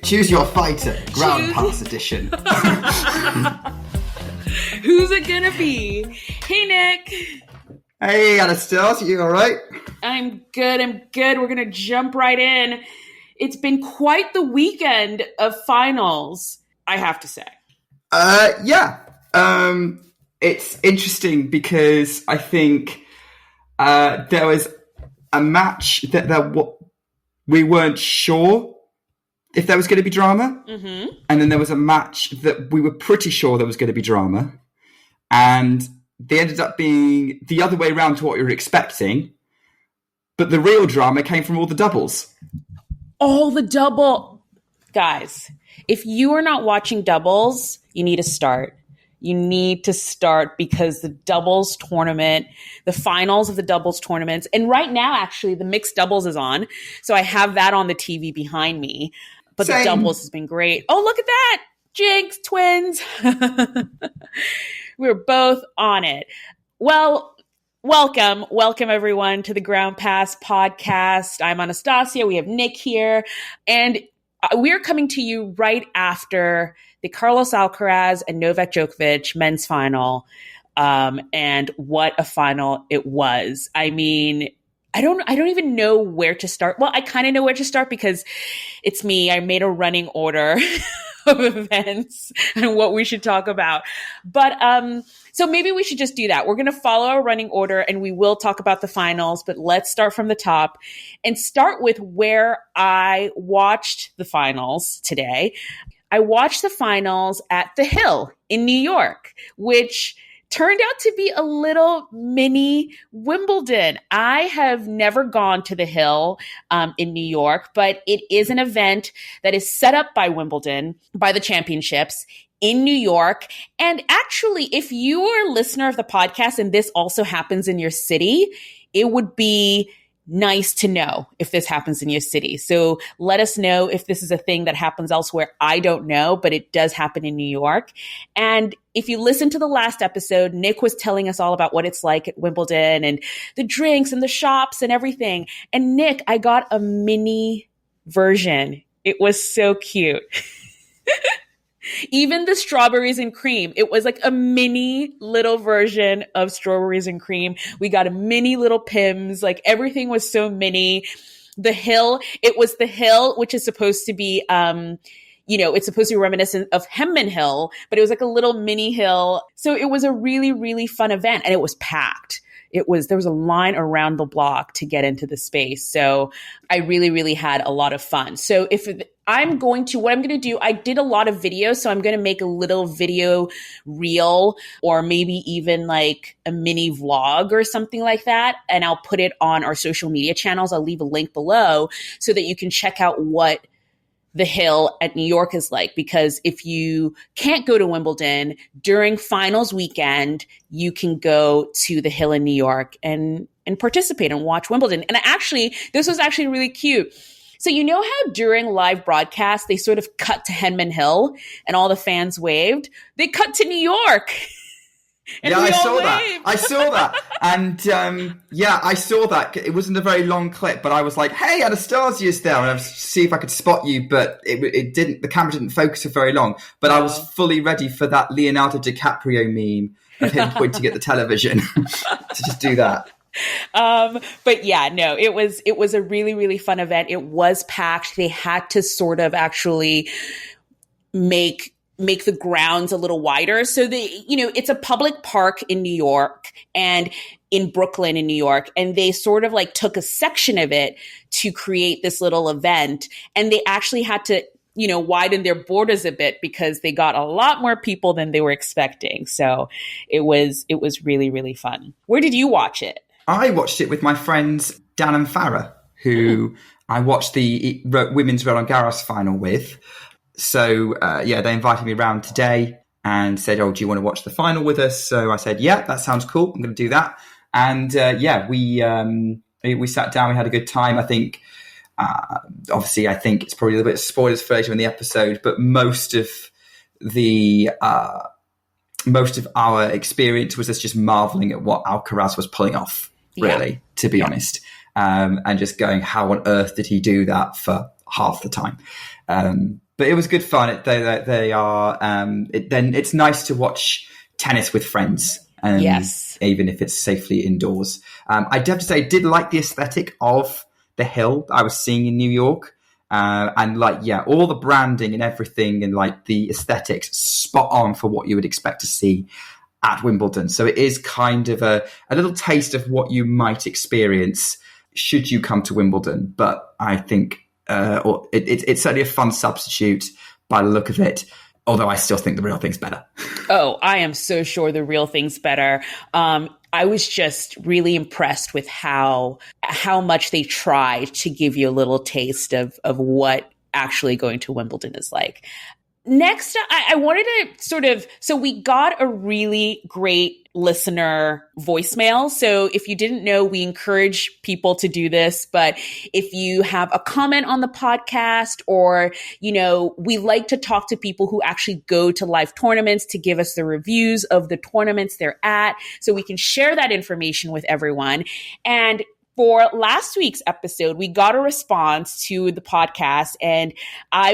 Choose your fighter, Ground Pass edition. Who's it gonna be? Hey, Nick. Hey, Anastasia, you all right? I'm good. We're gonna jump right in. It's been quite the weekend of finals, I have to say. Yeah. It's interesting because I think there was a match that we weren't sure if there was going to be drama. Mm-hmm. And then there was a match that we were pretty sure there was going to be drama. And they ended up being the other way around to what you were expecting. But the real drama came from all the doubles. All the double. Guys, if you are not watching doubles, you need to start. You need to start because the doubles tournament, the finals of the doubles tournaments, and right now, actually, the mixed doubles is on. So I have that on the TV behind me. But Same. The doubles has been great. Oh, look at that. Jinx, twins. We're both on it. Well, welcome everyone to the Ground Pass podcast. I'm Anastasia. We have Nick here. And we're coming to you right after the Carlos Alcaraz and Novak Djokovic men's final. And what a final it was. I mean, I don't even know where to start. Well, I kind of know where to start because it's me. I made a running order of events and what we should talk about. But so maybe we should just do that. We're going to follow our running order and we will talk about the finals, but let's start from the top and start with where I watched the finals today. I watched the finals at the Hill in New York, which turned out to be a little mini Wimbledon. I have never gone to the Hill in New York, but it is an event that is set up by Wimbledon, by the championships in New York. And actually, if you are a listener of the podcast and this also happens in your city, it would be nice to know if this happens in your city. So let us know if this is a thing that happens elsewhere. I don't know, but it does happen in New York. And if you listen to the last episode, Nick was telling us all about what it's like at Wimbledon and the drinks and the shops and everything. And Nick, I got a mini version. It was so cute. Even the strawberries and cream, it was like a mini little version of strawberries and cream. We got a mini little Pims, like everything was so mini. The Hill, it was the Hill, which is supposed to be, it's supposed to be reminiscent of Hemman Hill, but it was like a little mini hill. So it was a really, really fun event and it was packed. There was a line around the block to get into the space. So I really, really had a lot of fun. So what I'm going to do, I did a lot of videos. So I'm going to make a little video reel or maybe even like a mini vlog or something like that. And I'll put it on our social media channels. I'll leave a link below so that you can check out what the Hill at New York is like, because if you can't go to Wimbledon during finals weekend, you can go to the Hill in New York and participate and watch Wimbledon. And this was actually really cute. So you know how during live broadcasts, they sort of cut to Henman Hill and all the fans waved? They cut to New York. Yeah, I saw that. And I saw that. It wasn't a very long clip, but I was like, hey, Anastasia's there. And I was see if I could spot you, but it didn't, the camera didn't focus for very long. But I was fully ready for that Leonardo DiCaprio meme of him pointing at the television to just do that. But yeah, no, it was a really, really fun event. It was packed. They had to sort of actually make the grounds a little wider. So it's a public park in New York and in Brooklyn in New York. And they sort of like took a section of it to create this little event. And they actually had to, widen their borders a bit because they got a lot more people than they were expecting. So it was really, really fun. Where did you watch it? I watched it with my friends Dan and Farah, who I watched the women's Roland Garros final with. So, they invited me around today and said, oh, do you want to watch the final with us? So I said, yeah, that sounds cool. I'm going to do that. And we sat down, we had a good time. I think, obviously, I think it's probably a little bit of spoilers for later in the episode, but most of our experience was us just marveling at what Alcaraz was pulling off, really, to be honest. And just going, how on earth did he do that for half the time? But it was good fun. They are. Then it's nice to watch tennis with friends. Yes. Even if it's safely indoors. I have to say, I did like the aesthetic of the hill I was seeing in New York. And all the branding and everything and like the aesthetics spot on for what you would expect to see at Wimbledon. So it is kind of a little taste of what you might experience should you come to Wimbledon. But I think it's certainly a fun substitute by the look of it. Although I still think the real thing's better. Oh, I am so sure the real thing's better. I was just really impressed with how much they tried to give you a little taste of what actually going to Wimbledon is like. Next, I wanted to so we got a really great listener voicemail. So if you didn't know, we encourage people to do this. But if you have a comment on the podcast or, we like to talk to people who actually go to live tournaments to give us the reviews of the tournaments they're at so we can share that information with everyone. And for last week's episode, we got a response to the podcast, and I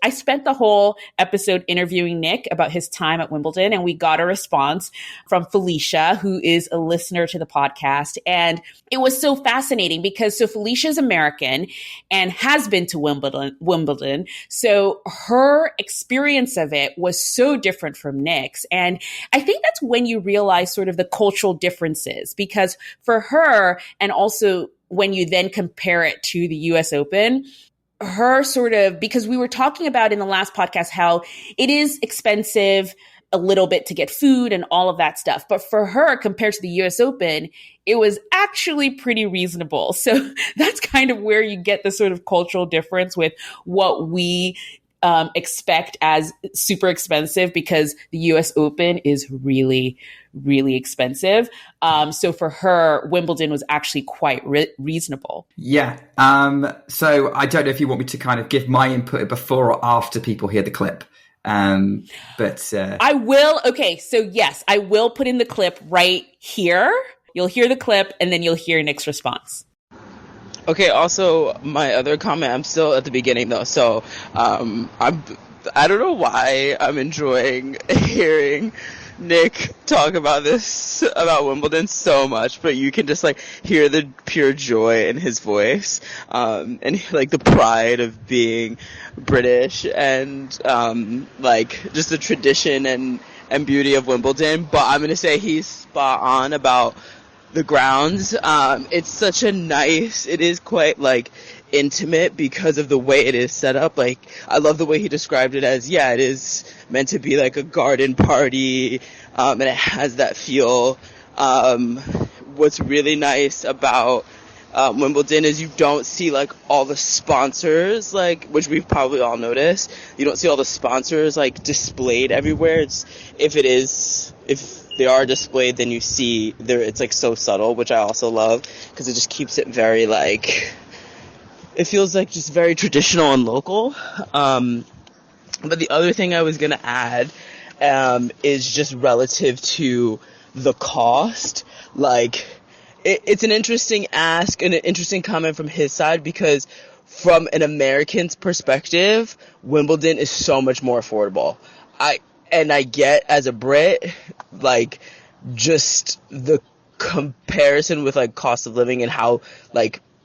spent the whole episode interviewing Nick about his time at Wimbledon, and we got a response from Felicia, who is a listener to the podcast. And it was so fascinating because Felicia is American and has been to Wimbledon. So her experience of it was so different from Nick's. And I think that's when you realize sort of the cultural differences, because for her, and also when you then compare it to the US Open, her because we were talking about in the last podcast how it is expensive a little bit to get food and all of that stuff. But for her, compared to the US Open, it was actually pretty reasonable. So that's kind of where you get the sort of cultural difference with what we expect as super expensive, because the US Open is really, really expensive. So for her, Wimbledon was actually quite reasonable. Yeah. So I don't know if you want me to kind of give my input before or after people hear the clip. But I will. Okay. So yes, I will put in the clip right here. You'll hear the clip and then you'll hear Nick's response. Okay, also, my other comment, I'm still at the beginning, though, so I don't know why I'm enjoying hearing Nick talk about Wimbledon so much, but you can just, hear the pure joy in his voice, and, the pride of being British, and, just the tradition and beauty of Wimbledon, but I'm gonna say he's spot on about the grounds. It is quite intimate because of the way it is set up. I love the way he described it as, it is meant to be like a garden party, and it has that feel. What's really nice about Wimbledon is you don't see all the sponsors, which we've probably all noticed. You don't see all the sponsors displayed everywhere. If they are displayed, then you see there. It's so subtle, which I also love because it just keeps it very it feels just very traditional and local. But the other thing I was gonna add is just relative to the cost. It's an interesting ask and an interesting comment from his side, because from an American's perspective, Wimbledon is so much more affordable. I get, as a Brit, just the comparison with cost of living and how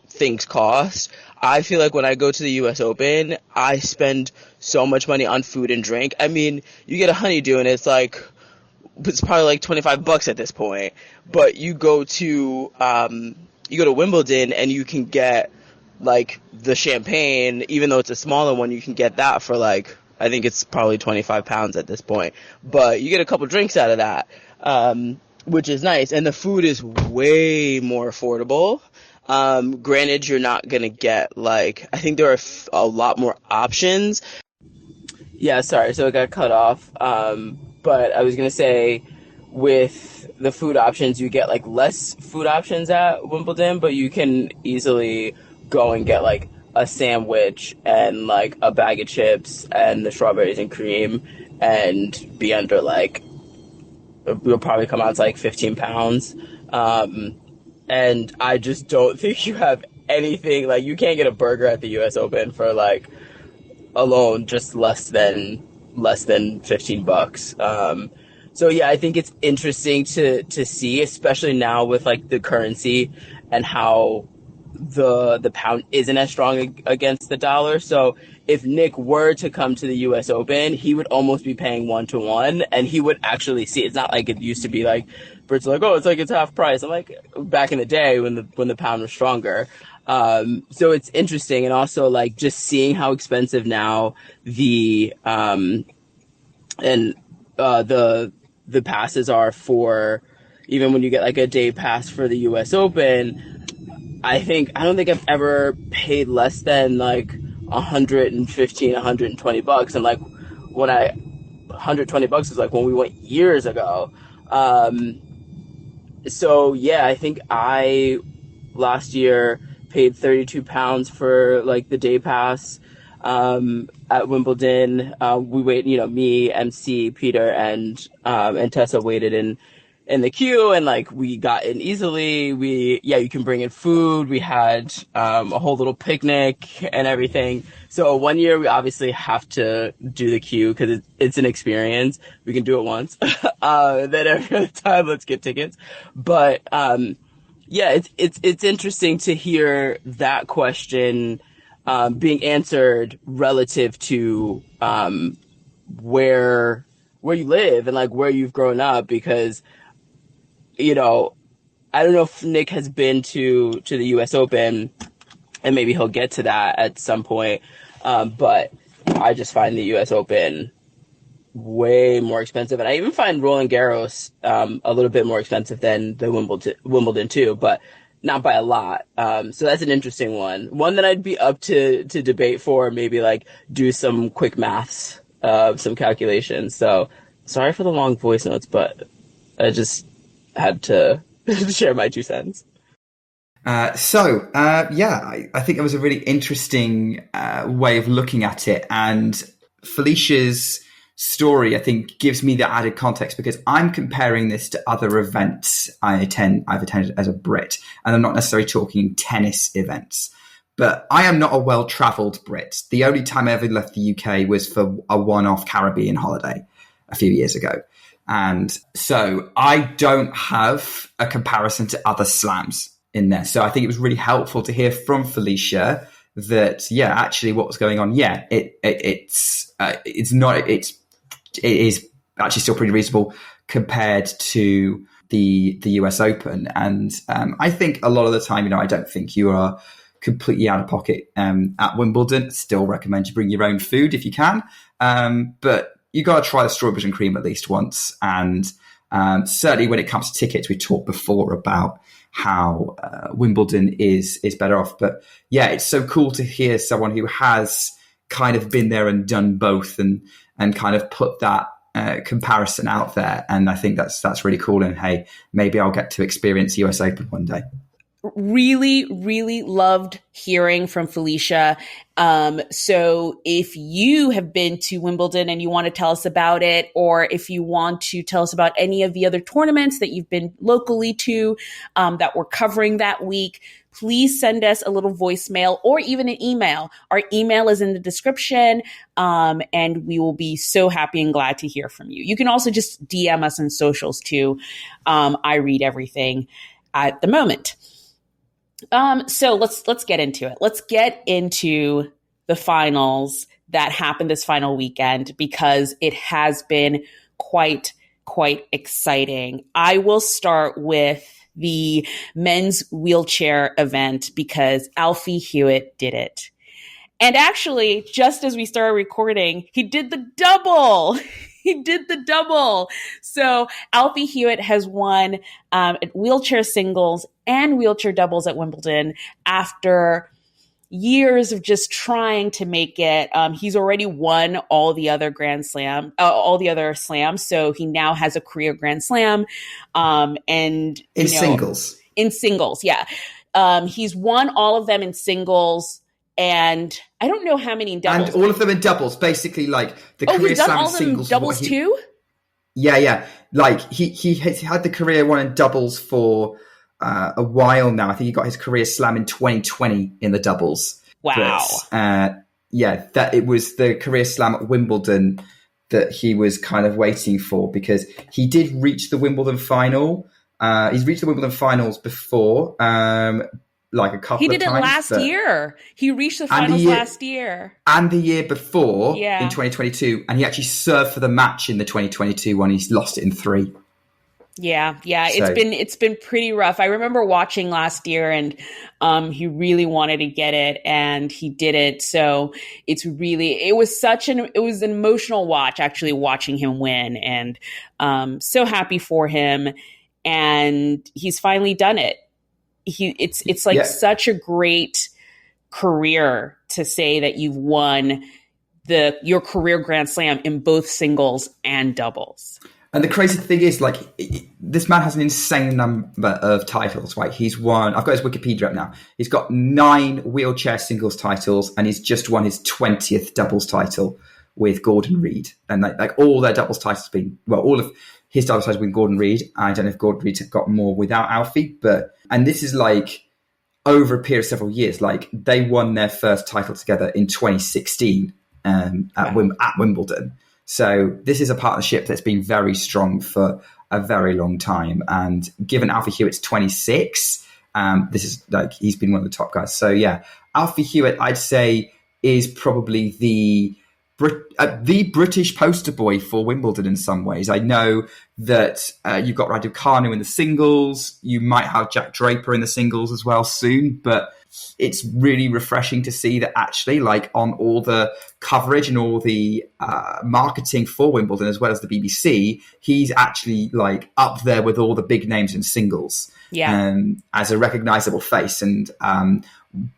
things cost. I feel when I go to the US Open, I spend so much money on food and drink. I mean, you get a honeydew and it's probably $25 at this point. But you go to Wimbledon and you can get the champagne, even though it's a smaller one, you can get that for I think it's probably 25 pounds at this point. But you get a couple drinks out of that, which is nice. And the food is way more affordable. Granted, you're not going to get, I think there are a lot more options. Yeah, sorry, so it got cut off. But I was going to say, with the food options, you get, less food options at Wimbledon, but you can easily go and get, a sandwich and a bag of chips and the strawberries and cream and be under it'll probably come out to 15 pounds. And I just don't think you have anything you can't get a burger at the US Open for alone just less than $15. So yeah, I think it's interesting to see, especially now with like the currency and how the pound isn't as strong against the dollar. So if Nick were to come to the U.S. Open, he would almost be paying 1-to-1, and he would actually see. It's not like it used to be like Brits are like, oh, it's half price. I'm like, back in the day when the pound was stronger. So it's interesting, and also like just seeing how expensive now the passes are for, even when you get like a day pass for the U.S. Open. I don't think I've ever paid less than like $115, $120, and like $120 was like when we went years ago. So yeah, I think I last year paid £32 for like the day pass at Wimbledon. We waited, me, MC, Peter, and Tessa waited in the queue, and like we got in easily. You can bring in food. We had a whole little picnic and everything. So one year we obviously have to do the queue because it's an experience. We can do it once. Then every other time, let's get tickets. But it's interesting to hear that question being answered relative to where you live and like where you've grown up, because I don't know if Nick has been to the U.S. Open, and maybe he'll get to that at some point. But I just find the U.S. Open way more expensive, and I even find Roland Garros a little bit more expensive than the Wimbledon too, but not by a lot. So that's an interesting one that I'd be up to debate for, maybe like do some quick maths, some calculations. So sorry for the long voice notes, but I just had to share my 2 cents. I think it was a really interesting way of looking at it. And Felicia's story, I think, gives me the added context, because I'm comparing this to other events I've attended as a Brit. And I'm not necessarily talking tennis events. But I am not a well-travelled Brit. The only time I ever left the UK was for a one-off Caribbean holiday a few years ago. And so I don't have a comparison to other slams in there. So I think it was really helpful to hear from Felicia that, actually what was going on. It is actually still pretty reasonable compared to the US Open. And I think a lot of the time, I don't think you are completely out of pocket at Wimbledon. Still recommend you bring your own food if you can. But you got to try the strawberries and cream at least once. And certainly when it comes to tickets, we talked before about how Wimbledon is better off. But it's so cool to hear someone who has kind of been there and done both and kind of put that comparison out there. And I think that's really cool. And hey, maybe I'll get to experience US Open one day. Really, really loved hearing from Felicia. So if you have been to Wimbledon and you want to tell us about it, or if you want to tell us about any of the other tournaments that you've been locally to that we're covering that week, please send us a little voicemail or even an email. Our email is in the description, and we will be so happy and glad to hear from you. You can also just DM us on socials too. I read everything at the moment. So let's get into it. Let's get into the finals that happened this final weekend, because it has been quite exciting. I will start with the men's wheelchair event because Alfie Hewett did it. And actually, just as we started recording, he did the double. He did the double. So Alfie Hewett has won wheelchair singles and wheelchair doubles at Wimbledon after years of just trying to make it. He's already won all the other slams. So he now has a career Grand Slam. And singles. In singles, yeah. He's won all of them in singles. And I don't know how many in doubles. And all of them in doubles, basically, like the career slam in singles. Doubles too? Yeah. Like he has had the career one in doubles for a while now. I think he got his career slam in 2020 in the doubles. Wow. But, that it was the career slam at Wimbledon that he was kind of waiting for, because he did reach the Wimbledon final. He's reached the Wimbledon finals before, like a couple of times. He did it last year. He reached the finals last year. And the year before, yeah, in 2022. And he actually served for the match in the 2022 one. He's lost it in 3. Yeah. It's been pretty rough. I remember watching last year, and he really wanted to get it, and he did it. So it was an emotional watch, actually, watching him win, and so happy for him. And he's finally done it. It's like such a great career to say that you've won your career Grand Slam in both singles and doubles. And the crazy thing is, like, this man has an insane number of titles, right? He's won, I've got his Wikipedia up now. He's got 9 wheelchair singles titles, and he's just won his 20th doubles title with Gordon Reed. And like all their doubles titles have been, all of his doubles titles have been Gordon Reed. I don't know if Gordon Reed got more without Alfie, and this is like over a period of several years. Like, they won their first title together in 2016 at Wimbledon. So this is a partnership that's been very strong for a very long time. And given Alfie Hewett's 26, this is like, he's been one of the top guys. So yeah, Alfie Hewett, I'd say, is probably the British poster boy for Wimbledon in some ways. I know that you've got Raducanu in the singles. You might have Jack Draper in the singles as well soon, but it's really refreshing to see that actually, like, on all the coverage and all the marketing for Wimbledon, as well as the BBC, he's actually like up there with all the big names in singles. Yeah. As a recognizable face, and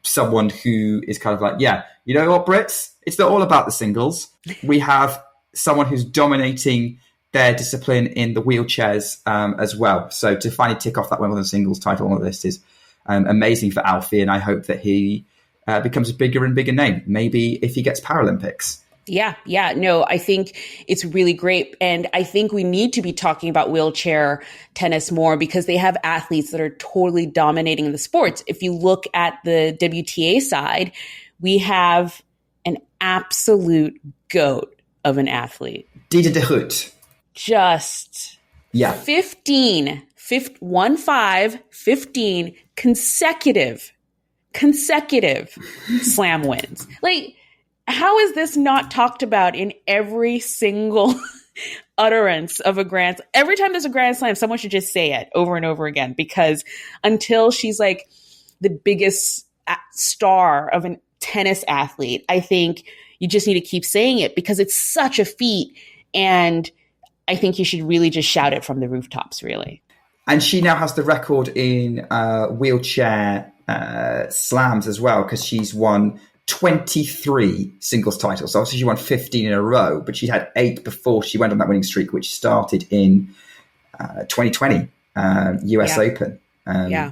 someone who is kind of like, yeah, you know what, Brits? It's not all about the singles. We have someone who's dominating their discipline in the wheelchairs as well. So to finally tick off that Wimbledon singles title on the list is amazing for Alfie, and I hope that he becomes a bigger and bigger name, maybe if he gets Paralympics. Yeah. No, I think it's really great. And I think we need to be talking about wheelchair tennis more, because they have athletes that are totally dominating the sports. If you look at the WTA side, we have an absolute GOAT of an athlete. Diede de Groot. Just 15 consecutive slam wins. Like, how is this not talked about in every single utterance of a Grand Slam? Every time there's a Grand Slam, someone should just say it over and over again, because until she's like the biggest star of a tennis athlete, I think you just need to keep saying it, because it's such a feat. And I think you should really just shout it from the rooftops, really. And she now has the record in wheelchair slams as well, because she's won 23 singles titles. So obviously she won 15 in a row, but she had 8 before she went on that winning streak, which started in 2020 US Open.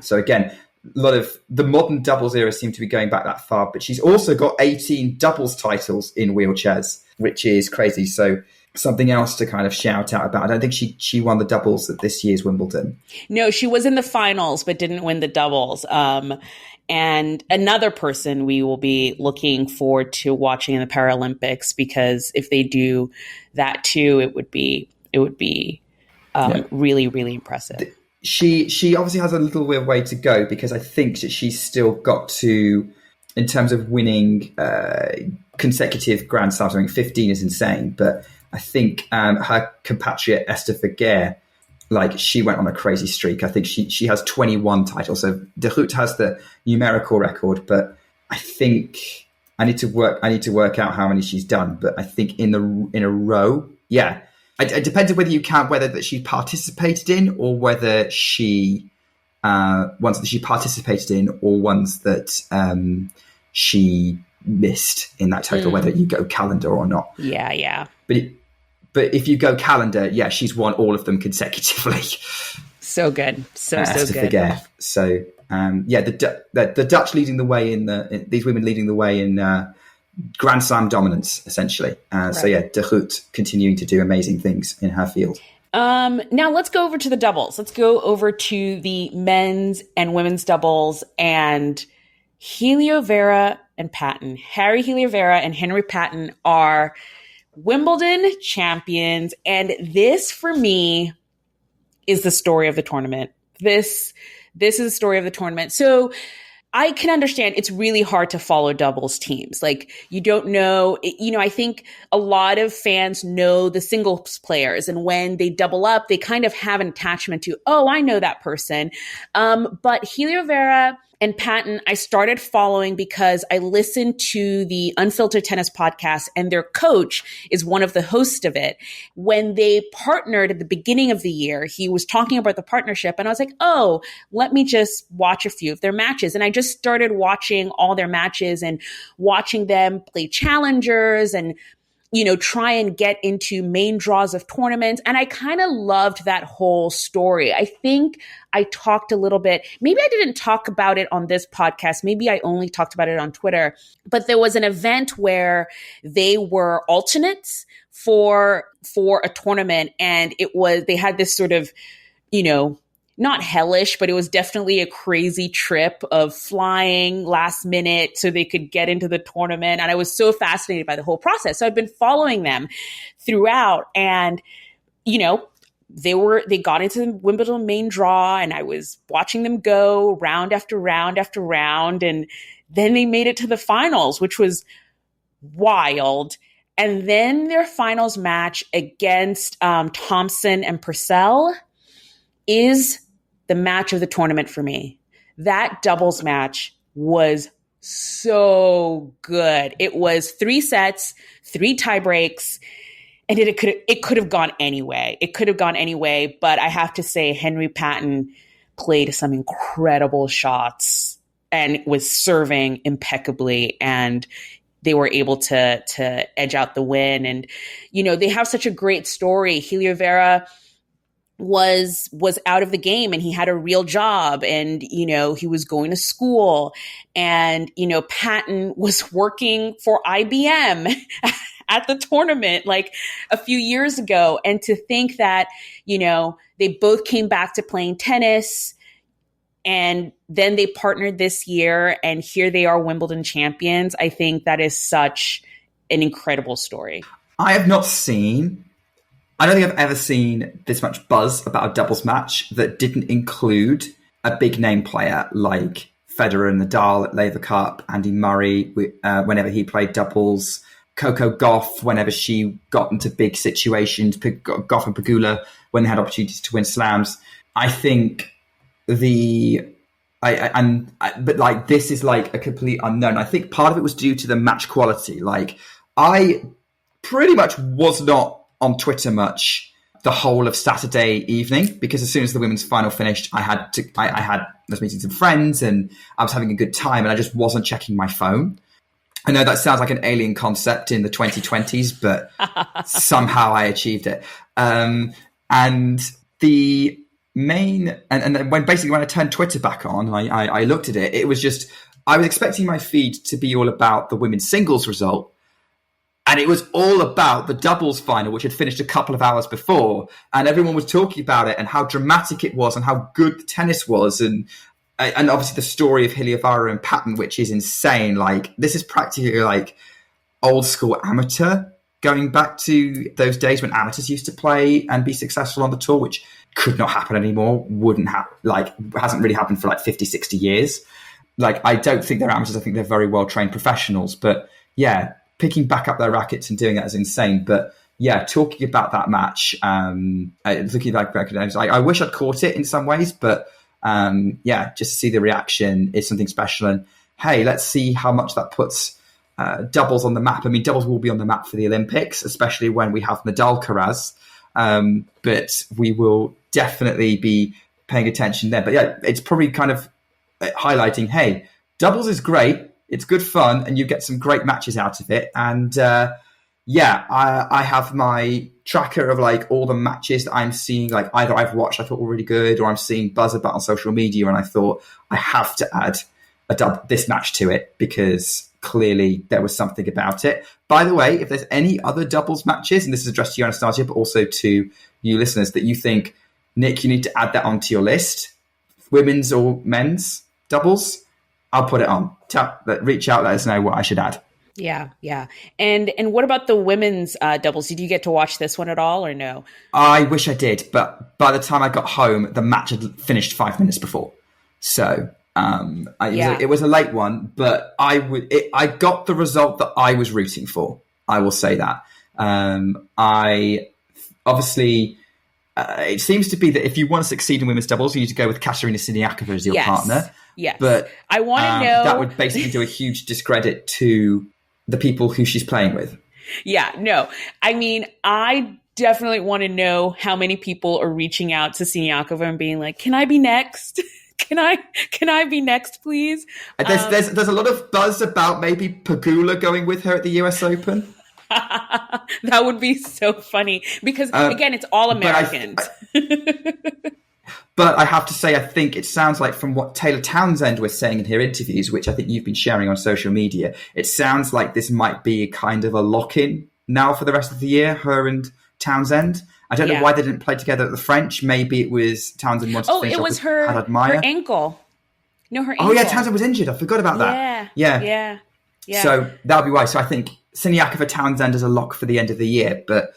So again, a lot of the modern doubles era seem to be going back that far, but she's also got 18 doubles titles in wheelchairs, which is crazy. So something else to kind of shout out about. I don't think she won the doubles at this year's Wimbledon. No, she was in the finals, but didn't win the doubles. And another person we will be looking forward to watching in the Paralympics, because if they do that too, it would be really, really impressive. She obviously has a little bit of way to go, because I think that she's still got to, in terms of winning consecutive Grand Slams, I mean, 15 is insane, but I think her compatriot Esther Vergeer, like, she went on a crazy streak. I think she has 21 titles. So De Groot has the numerical record, but I think I need to work out how many she's done. But I think in a row, yeah. It depends on whether you count whether that she participated in, or whether she ones that she participated in, or ones that she missed in that total, whether you go calendar or not. Yeah. But if you go calendar, yeah, she's won all of them consecutively. So good. So good. Vergeer. So the Dutch leading the way these women leading the way in Grand Slam dominance, essentially. Right. So yeah, De Groot continuing to do amazing things in her field. Now let's go over to the doubles. Let's go over to the men's and women's doubles, and Heliovaara and Patten. Harri Heliovaara and Henry Patten are Wimbledon champions. And this, for me, is the story of the tournament. This is the story of the tournament. So I can understand it's really hard to follow doubles teams. Like, you don't know, I think a lot of fans know the singles players, and when they double up, they kind of have an attachment to, oh, I know that person. But Heliovaara and Patten, I started following because I listened to the Unfiltered Tennis podcast, and their coach is one of the hosts of it. When they partnered at the beginning of the year, he was talking about the partnership, and I was like, oh, let me just watch a few of their matches. And I just started watching all their matches and watching them play challengers and try and get into main draws of tournaments. And I kind of loved that whole story. I think I talked a little bit, maybe I didn't talk about it on this podcast. Maybe I only talked about it on Twitter, but there was an event where they were alternates for a tournament. And they had this sort of, not hellish, but it was definitely a crazy trip of flying last minute so they could get into the tournament. And I was so fascinated by the whole process. So I've been following them throughout, and, they got into the Wimbledon main draw, and I was watching them go round after round after round. And then they made it to the finals, which was wild. And then their finals match against Townsend and Purcell is the match of the tournament for me. That doubles match was so good. It was 3 sets, 3 tie breaks, and it could have gone anyway. It could have gone anyway, but I have to say Henry Patten played some incredible shots and was serving impeccably, and they were able to edge out the win. And, they have such a great story. Heliovaara was out of the game, and he had a real job, and, he was going to school, and, Patten was working for IBM at the tournament like a few years ago. And to think that, they both came back to playing tennis, and then they partnered this year, and here they are Wimbledon champions. I think that is such an incredible story. I don't think I've ever seen this much buzz about a doubles match that didn't include a big name player like Federer and Nadal at Laver Cup, Andy Murray whenever he played doubles, Coco Gauff whenever she got into big situations, Gauff and Pegula when they had opportunities to win slams. I think but this is like a complete unknown. I think part of it was due to the match quality. Like, I pretty much was not on Twitter much the whole of Saturday evening, because as soon as the women's final finished, I was meeting some friends and I was having a good time, and I just wasn't checking my phone. I know that sounds like an alien concept in the 2020s, but somehow I achieved it. And the main, and when I turned Twitter back on, I looked at it, it was just, I was expecting my feed to be all about the women's singles result. And it was all about the doubles final, which had finished a couple of hours before. And everyone was talking about it and how dramatic it was and how good the tennis was. And obviously the story of Heliovaara and Patten, which is insane. Like, this is practically like old school amateur, going back to those days when amateurs used to play and be successful on the tour, which could not happen anymore. Hasn't really happened for like 50, 60 years. Like, I don't think they're amateurs. I think they're very well-trained professionals. But yeah, picking back up their rackets and doing that is insane. But yeah, talking about that match, looking back, I wish I'd caught it in some ways, but just to see the reaction is something special. And hey, let's see how much that puts doubles on the map. I mean, doubles will be on the map for the Olympics, especially when we have Nadal Alcaraz. But we will definitely be paying attention there. But yeah, it's probably kind of highlighting, hey, doubles is great. It's good fun, and you get some great matches out of it. And I have my tracker of like all the matches that I'm seeing, like either I've watched, I thought were really good, or I'm seeing buzz about on social media, and I thought I have to add this match to it because clearly there was something about it. By the way, if there's any other doubles matches, and this is addressed to you, Anastasia, but also to you listeners, that you think, Nick, you need to add that onto your list, women's or men's doubles, I'll put it on. Reach out, let us know what I should add. Yeah, yeah. And what about the women's doubles? Did you get to watch this one at all or no? I wish I did, but by the time I got home, the match had finished 5 minutes before. So it was a late one, but I got the result that I was rooting for. I will say that. It seems to be that if you want to succeed in women's doubles, you need to go with Katerina Siniakova as your partner. Yes. But I want to know that would basically do a huge discredit to the people who she's playing with. Yeah, no. I mean, I definitely want to know how many people are reaching out to Siniakova and being like, "Can I be next? Can I be next, please?" There's a lot of buzz about maybe Pegula going with her at the US Open. That would be so funny because again, it's all Americans. But I have to say, I think it sounds like from what Taylor Townsend was saying in her interviews, which I think you've been sharing on social media, it sounds like this might be kind of a lock-in now for the rest of the year, her and Townsend. I don't know why they didn't play together at the French. Maybe it was Townsend wanted to finish it off was with her ankle. No, her ankle. Oh, yeah, Townsend was injured. I forgot about that. Yeah. So that would be why. So I think Siniakova Townsend is a lock for the end of the year, but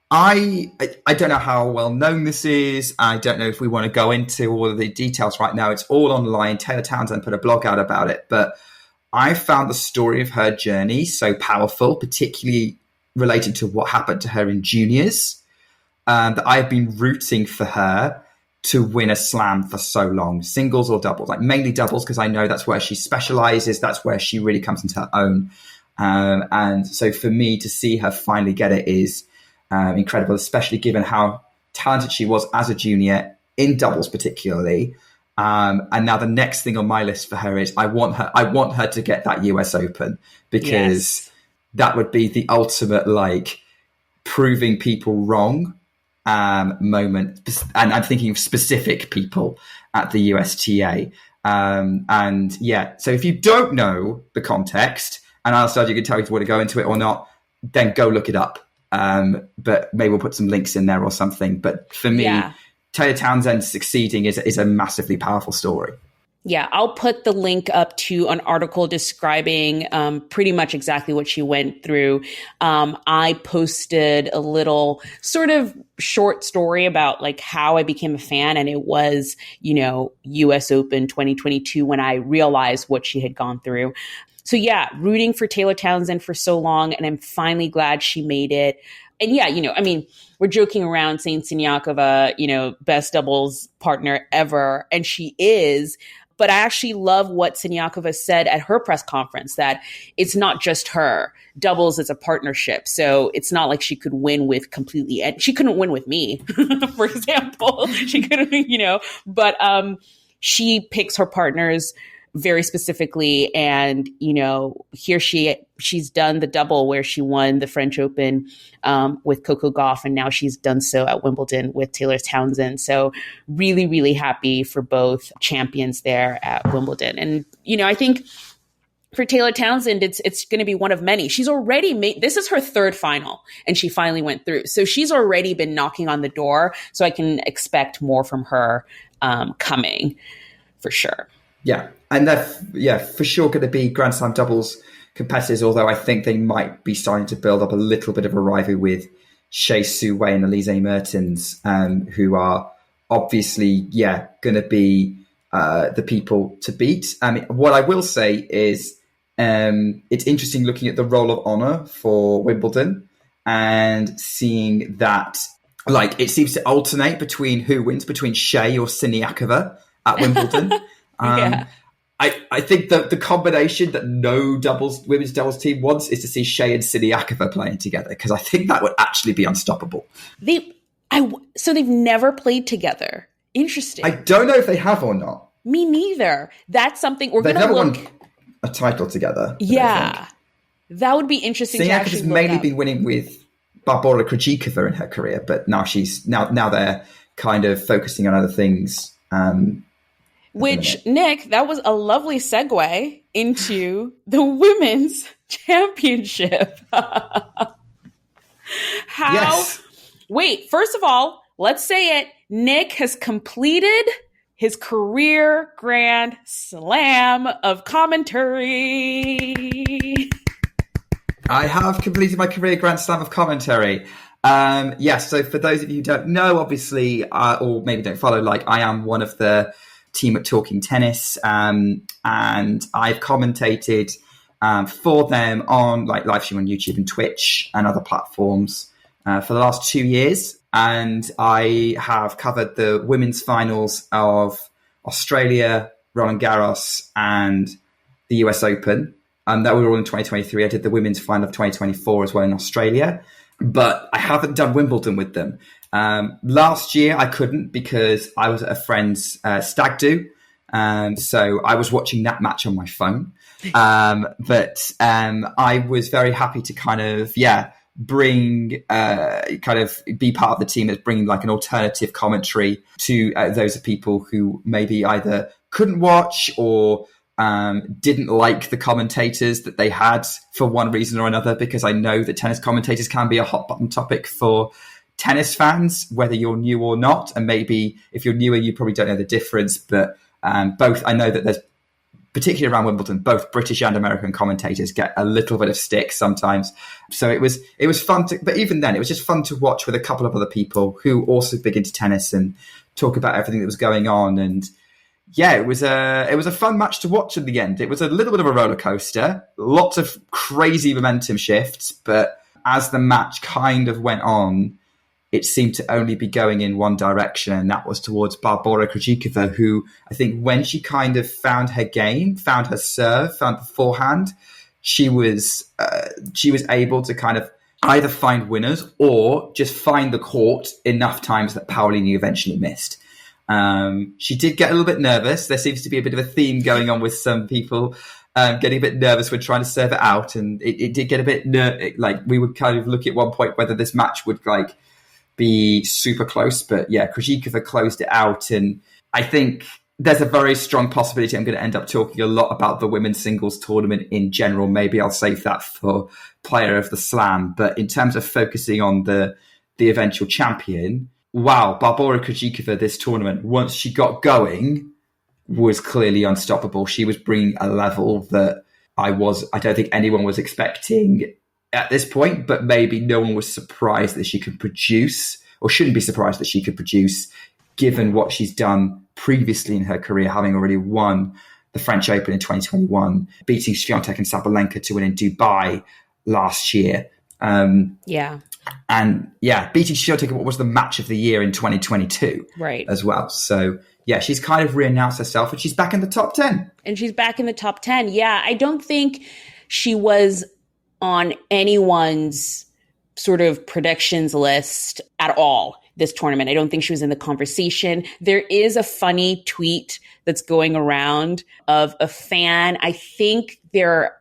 I don't know how well known this is. I don't know if we want to go into all of the details right now. It's all online. Taylor Townsend put a blog out about it, but I found the story of her journey so powerful, particularly related to what happened to her in juniors, that I've been rooting for her to win a slam for so long, singles or doubles, like mainly doubles, because I know that's where she specializes. That's where she really comes into her own. And so for me to see her finally get it is incredible, especially given how talented she was as a junior in doubles, particularly. And now the next thing on my list for her is I want her to get that US Open, because that would be the ultimate like proving people wrong moment. And I'm thinking of specific people at the USTA. So if you don't know the context, and Anastasia can tell you if you want to go into it or not, then go look it up. But maybe we'll put some links in there or something. But for me, Taylor Townsend succeeding is a massively powerful story. Yeah, I'll put the link up to an article describing pretty much exactly what she went through. I posted a little sort of short story about like how I became a fan. And it was, US Open 2022 when I realized what she had gone through. So yeah, rooting for Taylor Townsend for so long, and I'm finally glad she made it. And yeah, we're joking around saying Siniakova, best doubles partner ever, and she is. But I actually love what Siniakova said at her press conference, that it's not just her. Doubles is a partnership. So it's not like she could win with completely, and she couldn't win with me, for example. She couldn't, but she picks her partners very specifically. And, here she's done the double where she won the French Open with Coco Gauff, and now she's done so at Wimbledon with Taylor Townsend. So really, really happy for both champions there at Wimbledon. And, I think for Taylor Townsend, it's going to be one of many. She's already made, this is her third final, and she finally went through. So she's already been knocking on the door. So I can expect more from her coming for sure. Yeah. And they're, for sure going to be Grand Slam doubles competitors, although I think they might be starting to build up a little bit of a rivalry with Shea Su Wei and Elise Mertens, who are obviously, going to be the people to beat. I mean, what I will say is it's interesting looking at the Roll of Honor for Wimbledon and seeing that, like, it seems to alternate between who wins, between Shea or Siniakova at Wimbledon. I think that the combination that no women's doubles team wants is to see Shea and Siniakova playing together, because I think that would actually be unstoppable. So they've never played together. Interesting. I don't know if they have or not. Me neither. That's something we're going to look. They've never won a title together. Yeah, that would be interesting. Siniakova's mainly been winning with Barbora Krejcikova in her career, but now now they're kind of focusing on other things. Which, Nick, that was a lovely segue into the women's championship. Yes. Wait, first of all, let's say it. Nick has completed his career Grand Slam of commentary. I have completed my career Grand Slam of commentary. Yes, so for those of you who don't know, obviously, or maybe don't follow, like I am one of the team at Talking Tennis, and I've commentated for them on like live stream on YouTube and Twitch and other platforms for the last 2 years. And I have covered the women's finals of Australia, Roland Garros, and the US Open. That were all in 2023. I did the women's final of 2024 as well in Australia. But I haven't done Wimbledon with them. Last year, I couldn't because I was at a friend's stag do. So I was watching that match on my phone. But I was very happy to kind of, bring kind of be part of the team that's bringing like an alternative commentary to those people who maybe either couldn't watch or didn't like the commentators that they had for one reason or another, because I know that tennis commentators can be a hot button topic for tennis fans, whether you're new or not. And maybe if you're newer, you probably don't know the difference, but both, I know that there's, particularly around Wimbledon, both British and American commentators get a little bit of stick sometimes. So it was fun to, but even then it was just fun to watch with a couple of other people who also big into tennis and talk about everything that was going on. And yeah, it was a fun match to watch in the end. It was a little bit of a roller coaster, lots of crazy momentum shifts, but as the match kind of went on, it seemed to only be going in one direction, and that was towards Barbora Krejcikova, who I think when she kind of found her game, found her serve, found the forehand, she was able to kind of either find winners or just find the court enough times that Paolini eventually missed. She did get a little bit nervous. There seems to be a bit of a theme going on with some people getting a bit nervous when trying to serve it out, and it did get a bit like we would kind of look at one point whether this match would like be super close, but yeah, Krejcikova closed it out, and I think there's a very strong possibility I'm going to end up talking a lot about the women's singles tournament in general. Maybe I'll save that for Player of the Slam, but in terms of focusing on the eventual champion, wow, Barbora Krejcikova this tournament, once she got going, was clearly unstoppable. She was bringing a level that I don't think anyone was expecting at this point, but maybe no one was surprised that she could produce, or shouldn't be surprised that she could produce, given what she's done previously in her career, having already won the French Open in 2021, beating Swiatek and Sabalenka to win in Dubai last year. And beating Swiatek at what was the match of the year in 2022 as well. So yeah, she's kind of re-announced herself, and she's back in the top 10. And she's back in the top 10. Yeah, I don't think she was on anyone's sort of predictions list at all this tournament. I don't think she was in the conversation. There is a funny tweet that's going around of a fan. I think their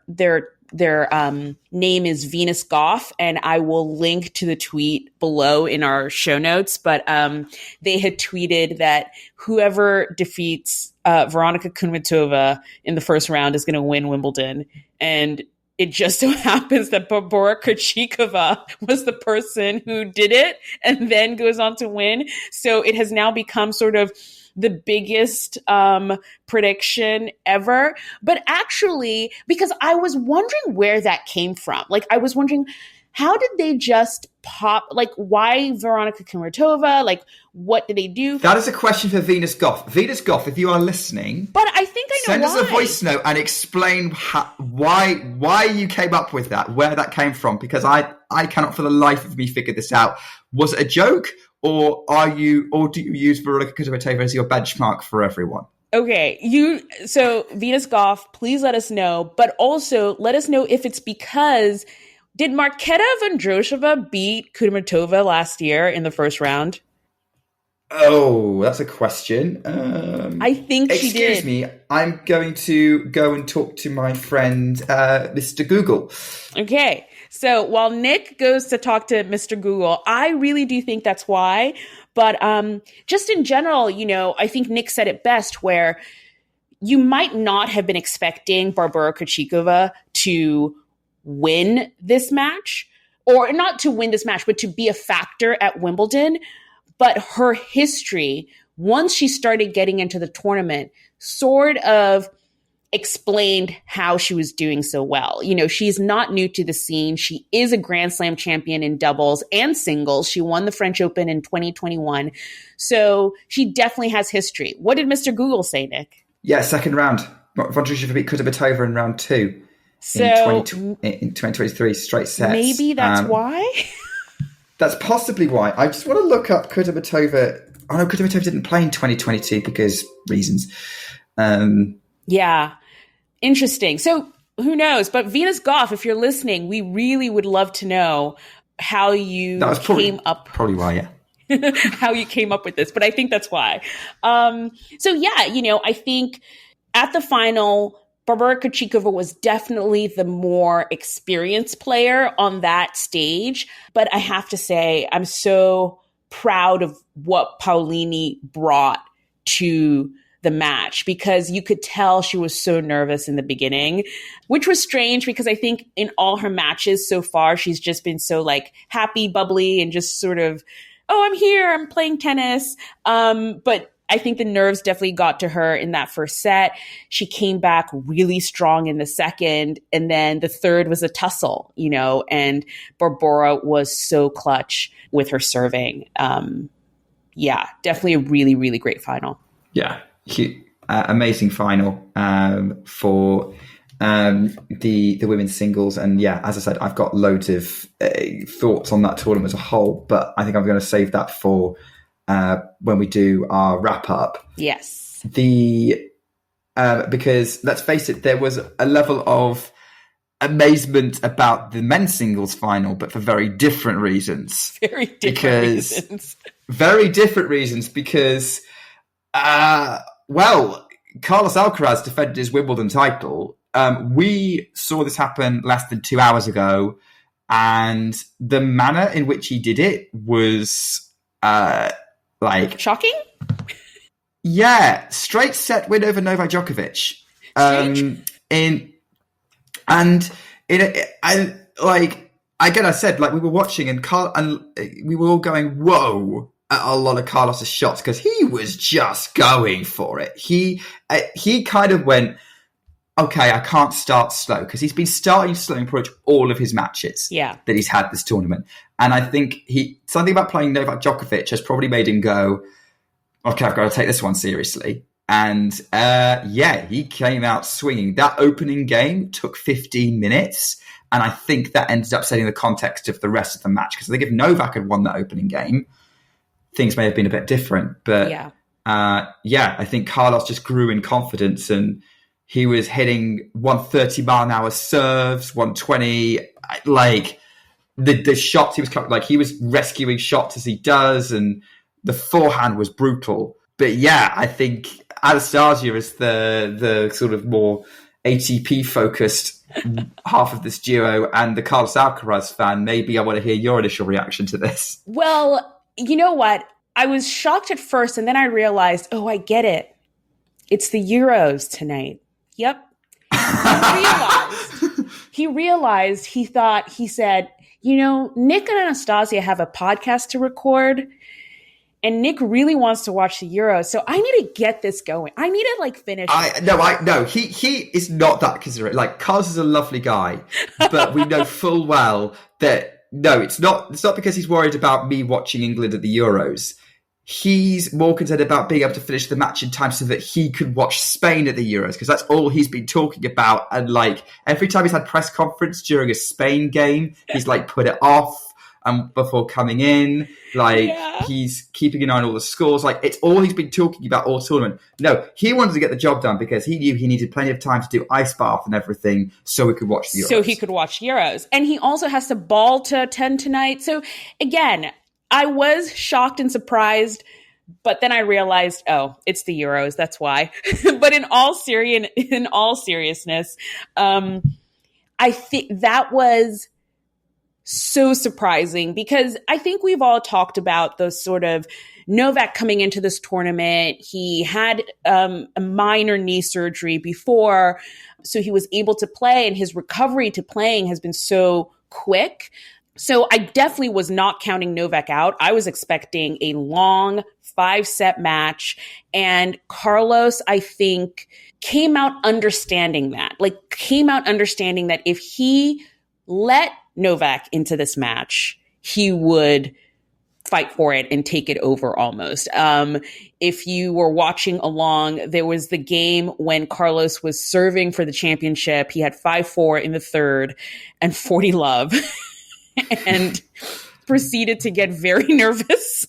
name is Venus Goff, and I will link to the tweet below in our show notes. But they had tweeted that whoever defeats Veronika Kudermetova in the first round is going to win Wimbledon. And it just so happens that Barbora Krejcikova was the person who did it and then goes on to win. So it has now become sort of the biggest prediction ever. But actually, because I was wondering where that came from. Like, I was wondering, how did they just pop? Like, why Veronika Kudermetova? Like, what did they do? That is a question for Venus Goff. Venus Goff, if you are listening, but I think I know send why. us a voice note and explain why you came up with that, where that came from, because I cannot for the life of me figure this out. Was it a joke, or do you use Veronika Kudermetova as your benchmark for everyone? Okay, so Venus Goff, please let us know, but also let us know if it's because. Did Marketa Vondrousova beat Kudermetova last year in the first round? Oh, that's a question. I think she did. Excuse me, I'm going to go and talk to my friend, Mr. Google. Okay, so while Nick goes to talk to Mr. Google, I really do think that's why. But just in general, I think Nick said it best, where you might not have been expecting Barbora Krejcikova to win this match, or not to win this match, but to be a factor at Wimbledon. But her history once she started getting into the tournament, sort of explained how she was doing so well. You know, she's not new to the scene. She is a Grand Slam champion in doubles and singles. She won the French Open in 2021. So she definitely has history. What did Mr. Google say, Nick? Yeah, second round. Vondrousova beat Kudermetova in round 2 so, in 2023, straight sets. Maybe that's why? That's possibly why. I just want to look up Kudermetova. Oh no, Kudermetova didn't play in 2022 because reasons. Yeah. Interesting. So who knows? But Venus Goff, if you're listening, we really would love to know how you came up. Probably why, yeah. How you came up with this. But I think that's why. So yeah, you know, I think at the final, Barbora Krejcikova was definitely the more experienced player on that stage. But I have to say, I'm so proud of what Paolini brought to the match, because you could tell she was so nervous in the beginning, which was strange because I think in all her matches so far, she's just been so like happy, bubbly, and just sort of, oh, I'm here, I'm playing tennis. But I think the nerves definitely got to her in that first set. She came back really strong in the second, and then the third was a tussle, you know, and Barbora was so clutch with her serving. Yeah, definitely a really, really great final. Yeah. Amazing final for the women's singles, and yeah, as I said, I've got loads of thoughts on that tournament as a whole, but I think I'm going to save that for when we do our wrap up. Yes, because let's face it, there was a level of amazement about the men's singles final, but for very different reasons. Very different reasons because. Well, Carlos Alcaraz defended his Wimbledon title. We saw this happen less than 2 hours ago, and the manner in which he did it was like shocking. Yeah, straight set win over Novak Djokovic. I said, like, we were watching and we were all going, whoa. A lot of Carlos's shots because he was just going for it. He kind of went, okay, I can't start slow, because he's been starting slow in pretty much all of his matches that he's had this tournament. And I think something about playing Novak Djokovic has probably made him go, okay, I've got to take this one seriously. And he came out swinging. That opening game took 15 minutes. And I think that ended up setting the context of the rest of the match, because I think if Novak had won that opening game, things may have been a bit different, but I think Carlos just grew in confidence, and he was hitting 130-mile-an-hour serves, 120, like the shots he was like, he was rescuing shots as he does, and the forehand was brutal. But yeah, I think Anastasia is the sort of more ATP focused half of this duo, and the Carlos Alcaraz fan. Maybe I want to hear your initial reaction to this. Well, you know what? I was shocked at first, and then I realized, oh, I get it. It's the Euros tonight. Yep. He said, you know, Nick and Anastasia have a podcast to record, and Nick really wants to watch the Euros, so I need to get this going. I need to, like, finish. No, he is not that considerate. Like, Carlos is a lovely guy, but we know full well that no, it's not because he's worried about me watching England at the Euros. He's more concerned about being able to finish the match in time so that he could watch Spain at the Euros, because that's all he's been talking about. And like every time he's had press conference during a Spain game, he's like put it off before coming in. Like he's keeping an eye on all the scores. Like it's all he's been talking about all tournament. No, he wanted to get the job done because he knew he needed plenty of time to do ice bath and everything so he could watch the Euros. And he also has to ball to attend tonight. So again, I was shocked and surprised, but then I realized, oh, it's the Euros. That's why. But in all seriousness, I think that was so surprising, because I think we've all talked about the sort of Novak coming into this tournament. He had a minor knee surgery before, so he was able to play, and his recovery to playing has been so quick. So I definitely was not counting Novak out. I was expecting a long 5-set match. And Carlos, I think, came out understanding that. If he let Novak into this match, he would fight for it and take it over almost. If you were watching along, there was the game when Carlos was serving for the championship. He had 5-4 in the third and 40 love and proceeded to get very nervous.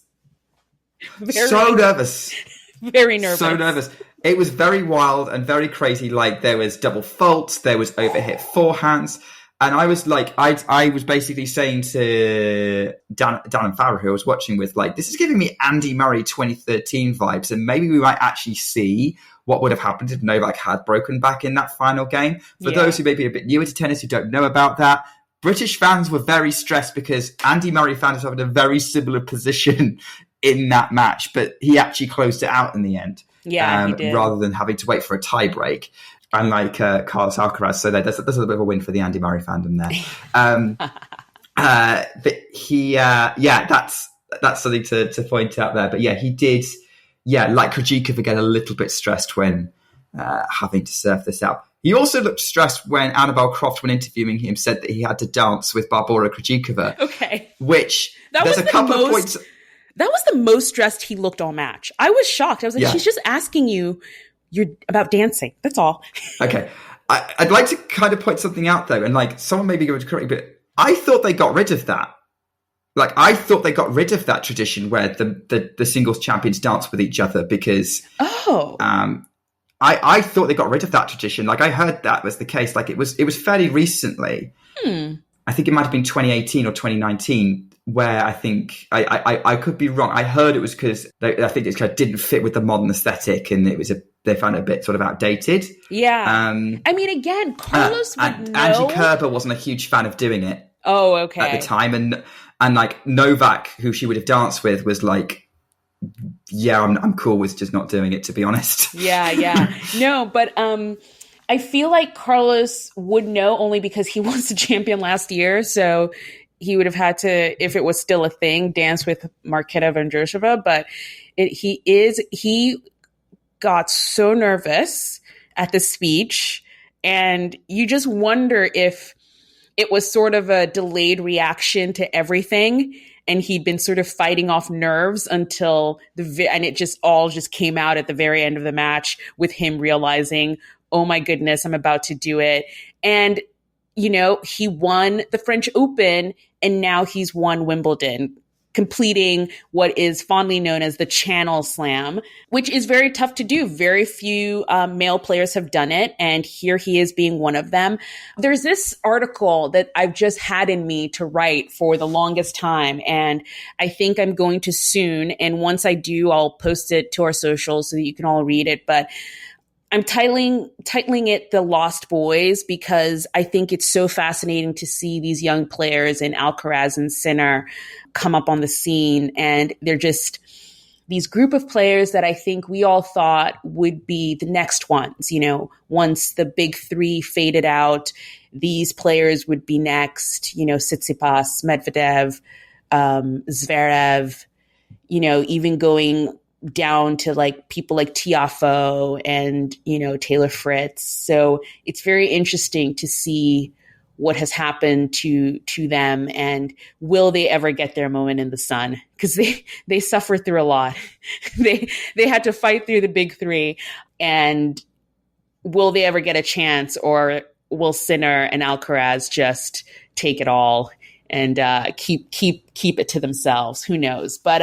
So nervous. Very nervous. So nervous. It was very wild and very crazy. Like, there was double faults, there was overhit forehands. And I was like, I was basically saying to Dan and Farah, who I was watching with, like, this is giving me Andy Murray 2013 vibes. And maybe we might actually see what would have happened if Novak had broken back in that final game. For those who may be a bit newer to tennis who don't know about that, British fans were very stressed because Andy Murray found himself in a very similar position in that match, but he actually closed it out in the end. Yeah, he did. Rather than having to wait for a tie break. Unlike Carlos Alcaraz, so there's a bit of a win for the Andy Murray fandom there. But he, that's something to point out there. But yeah, he did, like Krejcikova, get a little bit stressed when having to surf this out. He also looked stressed when Annabelle Croft, when interviewing him, said that he had to dance with Barbora Krejcikova. Okay, which there's a couple of points. That was the most stressed he looked all match. I was shocked. I was like, she's just asking you. You're about dancing. That's all. Okay. I'd like to kind of point something out, though, and like someone may be going to correct me, but I thought they got rid of that. Like, I thought they got rid of that tradition where the singles champions dance with each other because I thought they got rid of that tradition. Like, I heard that was the case. Like, it was fairly recently. I think it might have been 2018 or 2019. Where I think I could be wrong. I heard it was because I think it kind of didn't fit with the modern aesthetic, and they found it a bit sort of outdated. Yeah. I mean, again, Carlos would know. Angie Kerber wasn't a huge fan of doing it. Oh, okay. At the time, and like Novak, who she would have danced with, was like, yeah, I'm cool with just not doing it, to be honest. Yeah. No, but I feel like Carlos would know only because he was the champion last year, so. He would have had to, if it was still a thing, dance with Marketa Vondrousova. But he got so nervous at the speech. And you just wonder if it was sort of a delayed reaction to everything. And he'd been sort of fighting off nerves until and it just all came out at the very end of the match with him realizing, oh my goodness, I'm about to do it. And he won the French Open and now he's won Wimbledon, completing what is fondly known as the Channel Slam, which is very tough to do. Very few male players have done it. And here he is being one of them. There's this article that I've just had in me to write for the longest time. And I think I'm going to soon. And once I do, I'll post it to our socials so that you can all read it. But I'm titling it The Lost Boys because I think it's so fascinating to see these young players in Alcaraz and Sinner come up on the scene. And they're just these group of players that I think we all thought would be the next ones. Once the big three faded out, these players would be next, Tsitsipas, Medvedev, Zverev, even going down to like people like Tiafoe and, Taylor Fritz. So it's very interesting to see what has happened to them and will they ever get their moment in the sun? Because they suffered through a lot. They had to fight through the big three, and will they ever get a chance, or will Sinner and Alcaraz just take it all and keep it to themselves? Who knows? But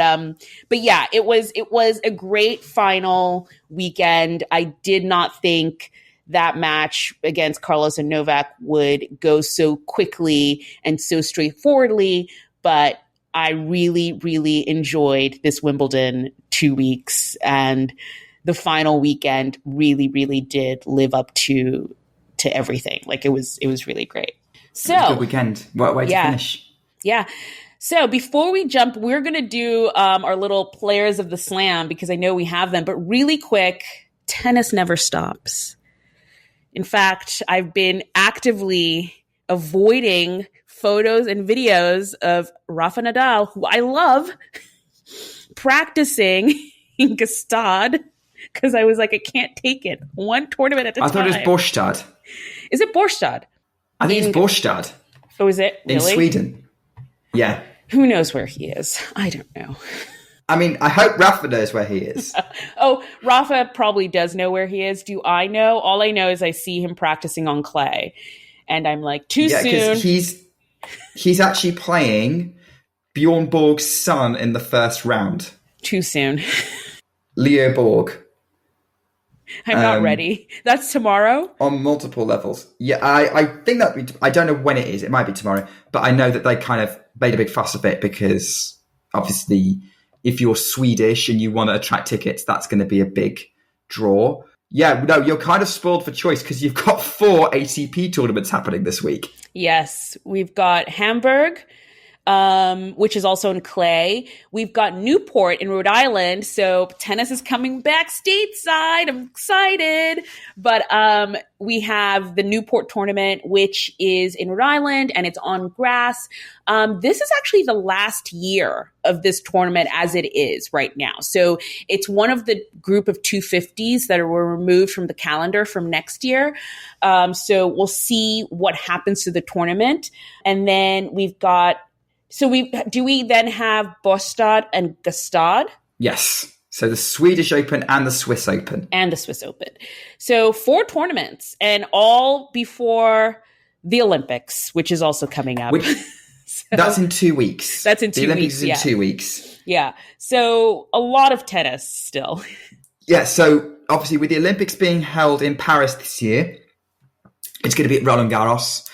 yeah, it was a great final weekend. I did not think that match against Carlos and Novak would go so quickly and so straightforwardly, but I really, really enjoyed this Wimbledon 2 weeks, and the final weekend really, really did live up to everything. Like it was really great. So good weekend. What way to finish? Yeah. So before we jump, we're going to do our little players of the slam because I know we have them, but really quick, tennis never stops. In fact, I've been actively avoiding photos and videos of Rafa Nadal, who I love, practicing in Gstaad because I was like, I can't take it. One tournament at a time. I thought it was Båstad. Is it Båstad? I think it's Båstad. Oh, is it? Really? In Sweden. Yeah. Who knows where he is? I don't know. I mean, I hope Rafa knows where he is. Oh, Rafa probably does know where he is. Do I know? All I know is I see him practicing on clay. And I'm like, too soon. Yeah, because he's actually playing Bjorn Borg's son in the first round. Too soon. Leo Borg. I'm not ready. That's tomorrow? On multiple levels. Yeah, I think I don't know when it is. It might be tomorrow. But I know that they kind of made a big fuss of it because obviously if you're Swedish and you want to attract tickets, that's going to be a big draw. Yeah, no, you're kind of spoiled for choice because you've got 4 ATP tournaments happening this week. Yes, we've got Hamburg, which is also in clay. We've got Newport in Rhode Island. So tennis is coming back stateside. I'm excited. But we have the Newport tournament, which is in Rhode Island, and it's on grass. This is actually the last year of this tournament as it is right now. So it's one of the group of 250s that were removed from the calendar from next year. So we'll see what happens to the tournament. And then we've got do we then have Båstad and Gstaad? Yes. So the Swedish Open and the Swiss Open. And the Swiss Open. So 4 tournaments and all before the Olympics, which is also coming up. That's in 2 weeks. That's in 2 weeks. The Olympics is in 2 weeks. Yeah. So a lot of tennis still. Yeah. So obviously with the Olympics being held in Paris this year, it's going to be at Roland Garros.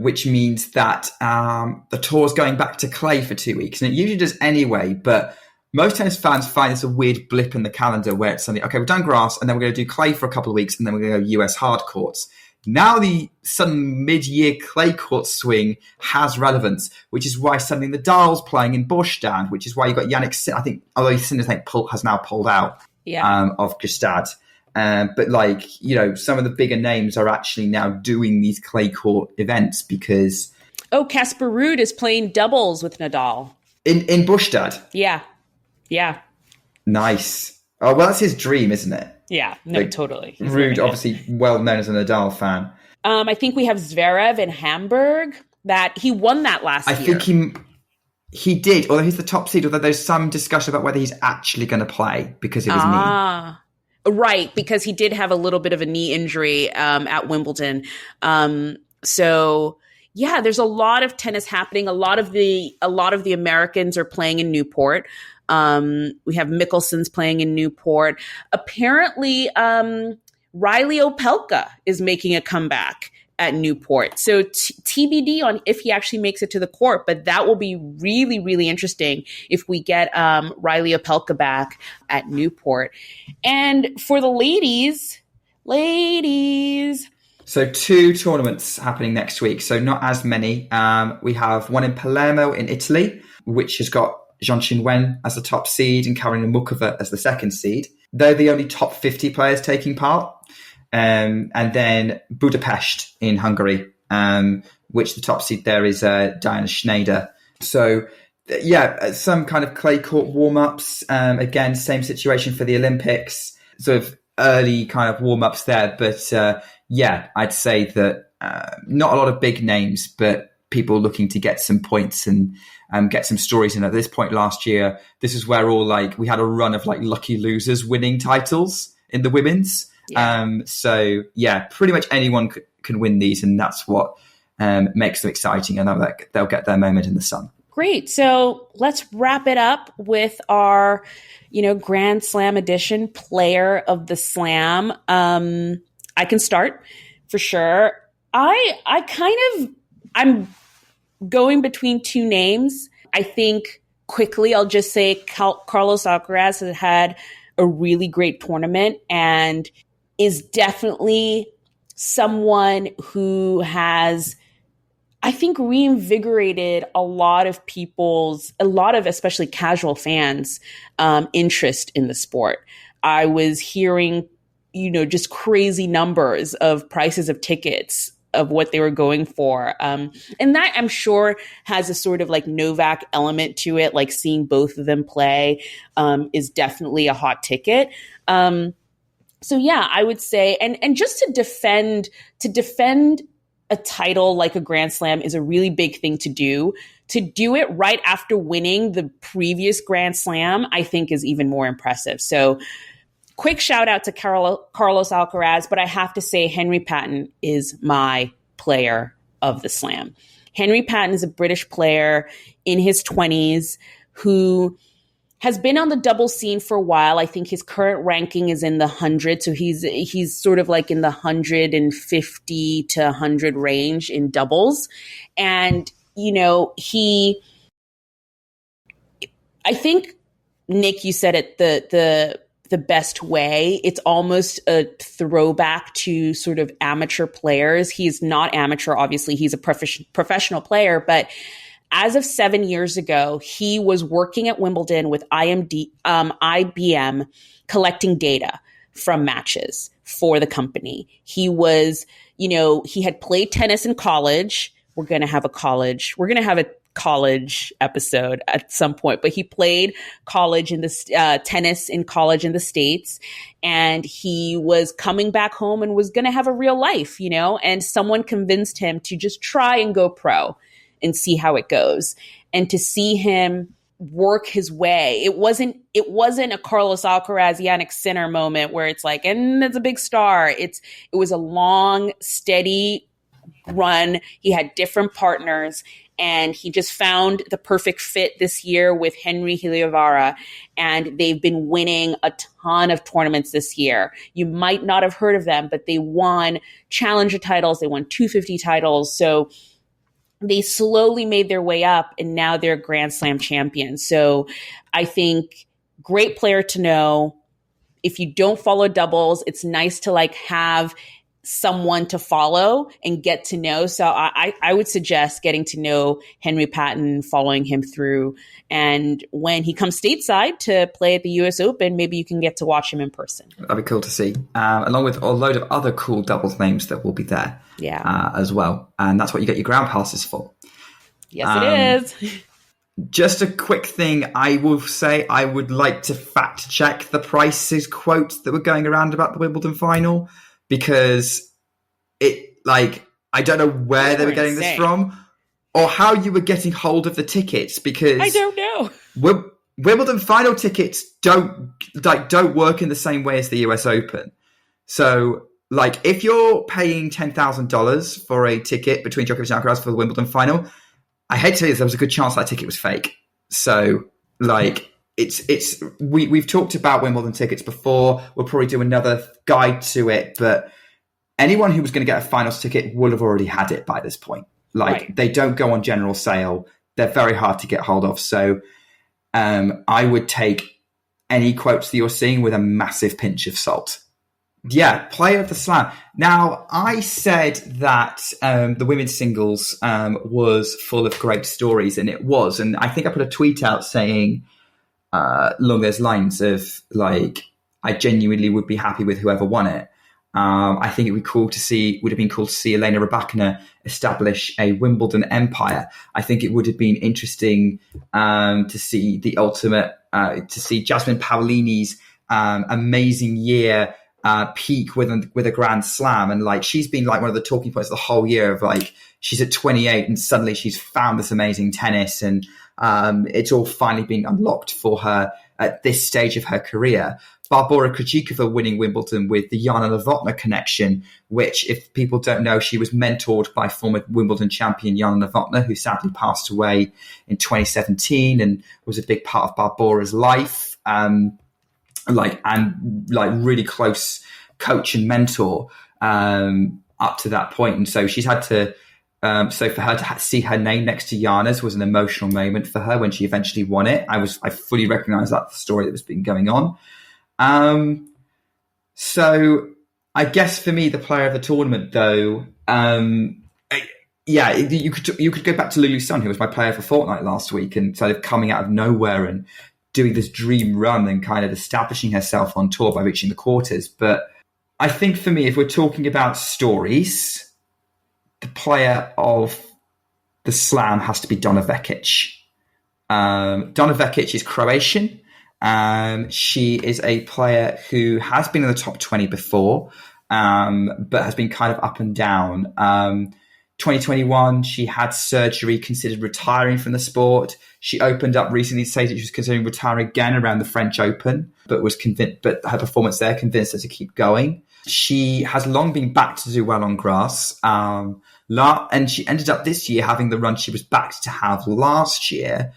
Which means that the tour's going back to clay for 2 weeks. And it usually does anyway, but most tennis fans find this a weird blip in the calendar where it's suddenly, okay, we've done grass, and then we're going to do clay for a couple of weeks, and then we're going to go US hard courts. Now the sudden mid-year clay court swing has relevance, which is why suddenly Nadal's playing in Båstad, which is why you got Jannik, I think, although Sinner has now pulled out of Gstaad. But some of the bigger names are actually now doing these clay court events because... Oh, Casper Ruud is playing doubles with Nadal. In Båstad? Yeah. Nice. Oh, well, that's his dream, isn't it? Yeah, no, totally. Ruud, obviously well known as a Nadal fan. I think we have Zverev in Hamburg. That he won that last year. I think he did, although he's the top seed, although there's some discussion about whether he's actually going to play because of his knee. Right, because he did have a little bit of a knee injury at Wimbledon. So yeah, there's a lot of tennis happening. A lot of the Americans are playing in Newport. We have Mickelson's playing in Newport. Apparently, Riley Opelka is making a comeback at Newport. So TBD on if he actually makes it to the court, but that will be really, really interesting if we get Riley Opelka back at Newport. And for the ladies. So 2 tournaments happening next week. So not as many. We have one in Palermo in Italy, which has got Zhang Qinwen as the top seed and Karolina Muchova as the second seed. They're the only top 50 players taking part. And then Budapest in Hungary, which the top seed there is Diana Schneider. So, some kind of clay court warm-ups. Again, same situation for the Olympics, sort of early kind of warm-ups there. But I'd say that not a lot of big names, but people looking to get some points and get some stories in. At this point last year, this is where we had a run of lucky losers winning titles in the women's. Yeah. Pretty much anyone can win these, and that's what makes them exciting. I know that they'll get their moment in the sun. Great. So let's wrap it up with our, Grand Slam edition player of the Slam. I can start for sure. I'm going between 2 names. I think quickly I'll just say Carlos Alcaraz has had a really great tournament and is definitely someone who has, I think, reinvigorated a lot of especially casual fans' interest in the sport. I was hearing, just crazy numbers of prices of tickets of what they were going for. And that, I'm sure, has a sort of like Novak element to it. Like seeing both of them play is definitely a hot ticket. So yeah, I would say, and just to defend a title like a Grand Slam is a really big thing to do. To do it right after winning the previous Grand Slam, I think is even more impressive. So quick shout out to Carlos Alcaraz, but I have to say Henry Patten is my player of the Slam. Henry Patten is a British player in his 20s who has been on the double scene for a while. I think his current ranking is in the 100. So he's sort of like in the 150 to 100 range in doubles. And, you know, I think, Nick, you said it the best way. It's almost a throwback to sort of amateur players. He's not amateur, obviously. He's a professional player, but as of 7 years ago, he was working at Wimbledon with IBM collecting data from matches for the company. He was, you know, he had played tennis in college. We're going to have a college episode at some point, but he played college in the tennis in college in the States, and he was coming back home and was going to have a real life, you know, and someone convinced him to just try and go pro and see how it goes. And to see him work his way, it wasn't a Carlos Alcaraz, Jannik Sinner moment where it's like, and it's a big star. It was a long, steady run. He had different partners, and he just found the perfect fit this year with Henri Heliovaara. And they've been winning a ton of tournaments this year. You might not have heard of them, but they won challenger titles. They won 250 titles. So they slowly made their way up, and now they're Grand Slam champions. So I think great player to know. If you don't follow doubles, it's nice to like have someone to follow and get to know. So I would suggest getting to know Henry Patten, following him through. And when he comes stateside to play at the US Open, maybe you can get to watch him in person. That'd be cool to see. Along with a load of other cool doubles names that will be there as well. And that's what you get your ground passes for. Yes, it is. Just a quick thing, I will say I would like to fact check the prices quotes that were going around about the Wimbledon final, because I don't know where they were getting this from or how you were getting hold of the tickets, because I don't know. Wimbledon final tickets don't work in the same way as the US Open. So like if you're paying $10,000 for a ticket between Djokovic and Alcaraz for the Wimbledon final, I hate to say this, there was a good chance that ticket was fake. So like we've talked about Wimbledon tickets before. We'll probably do another guide to it, but anyone who was going to get a finals ticket would have already had it by this point. They don't go on general sale. They're very hard to get hold of. So I would take any quotes that you're seeing with a massive pinch of salt. Yeah, player of the Slam. Now, I said that the women's singles was full of great stories, and it was. And I think I put a tweet out saying along those lines of like, I genuinely would be happy with whoever won it. I think it would have been cool to see Elena Rybakina establish a Wimbledon empire. I think it would have been interesting to see the ultimate, to see Jasmine Paolini's amazing year peak with a Grand Slam. And like, she's been like one of the talking points the whole year of like, she's at 28 and suddenly she's found this amazing tennis, and it's all finally being unlocked for her at this stage of her career. Barbora Krejcikova winning Wimbledon with the Jana Novotná connection, which, if people don't know, she was mentored by former Wimbledon champion Jana Novotná, who sadly passed away in 2017 and was a big part of Barbora's life, really close coach and mentor up to that point. And so she's had to, so for her to see her name next to Jana's was an emotional moment for her when she eventually won it. I fully recognized that story that was been going on. So I guess for me, the player of the tournament, though, you could go back to Lulu Sun, who was my player for Fortnite last week, and sort of coming out of nowhere and doing this dream run and kind of establishing herself on tour by reaching the quarters. But I think for me, if we're talking about stories, the player of the slam has to be Donna Vekic. Donna Vekic is Croatian. She is a player who has been in the top 20 before, but has been kind of up and down. 2021, she had surgery, considered retiring from the sport. She opened up recently to say that she was considering retiring again around the French Open, but was convinced, but her performance there convinced her to keep going. She has long been back to do well on grass. And she ended up this year having the run she was backed to have last year,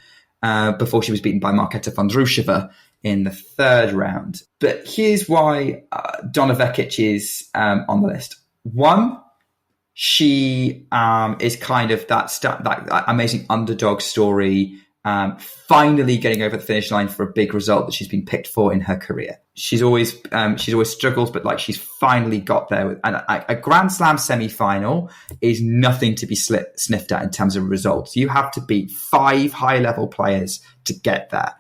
before she was beaten by Marketa Vondroušová in the third round. But here's why Donna Vekic is on the list. One, she is kind of that amazing underdog story, finally getting over the finish line for a big result that she's been picked for in her career. She's always struggles, but like she's finally got there. And a Grand Slam semi-final is nothing to be sniffed at in terms of results. You have to beat 5 high-level players to get there.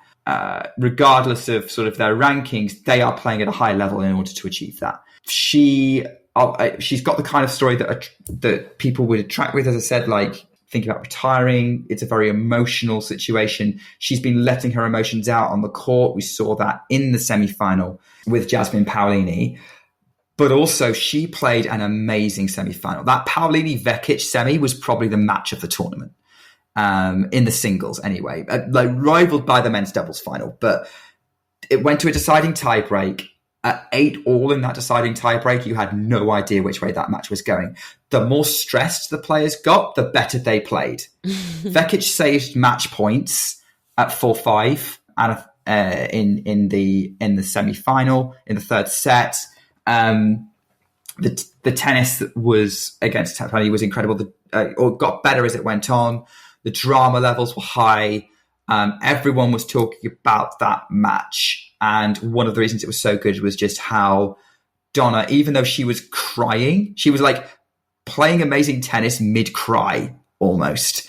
Regardless of sort of their rankings, they are playing at a high level in order to achieve that. She's got the kind of story that people would attract with, as I said, like thinking about retiring. It's a very emotional situation. She's been letting her emotions out on the court. We saw that in the semi-final with Jasmine Paolini. But also she played an amazing semi-final. That Paolini-Vekic semi was probably the match of the tournament, in the singles anyway, like rivaled by the men's doubles final. But it went to a deciding tiebreak. At 8-all in that deciding tiebreak, you had no idea which way that match was going. The more stressed the players got, the better they played. Vekic saved match points at 4-5 in the semi-final, in the third set. The tennis that was against Paolini was incredible. Or got better as it went on. The drama levels were high. Everyone was talking about that match. And one of the reasons it was so good was just how Donna, even though she was crying, she was like playing amazing tennis mid-cry almost.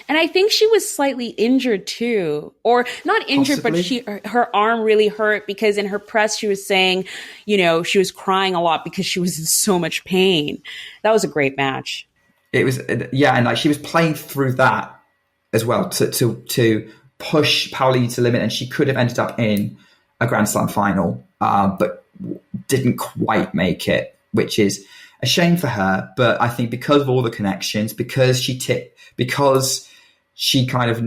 And I think she was slightly injured too, or not injured, possibly. But her arm really hurt because in her press she was saying, she was crying a lot because she was in so much pain. That was a great match. It was, yeah, and like she was playing through that as well to push Paolini to the limit, and she could have ended up in a Grand Slam final, but didn't quite make it, which is a shame for her. But I think because of all the connections, because she kind of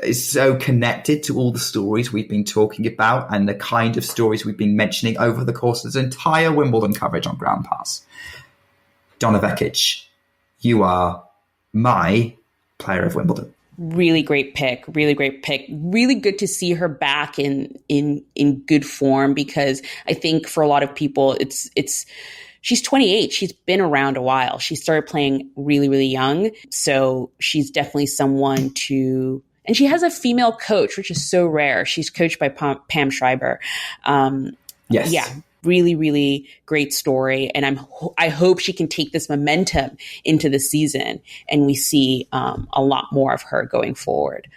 is so connected to all the stories we've been talking about and the kind of stories we've been mentioning over the course of this entire Wimbledon coverage on Ground Pass. Donna Vekic, you are my player of Wimbledon. Really great pick. Really great pick. Really good to see her back in good form, because I think for a lot of people, she's 28. She's been around a while. She started playing really, really young. So she's definitely someone to, and she has a female coach, which is so rare. She's coached by Pam Schreiber. Yes. Yeah. Really, really great story. And I hope she can take this momentum into the season and we see a lot more of her going forward.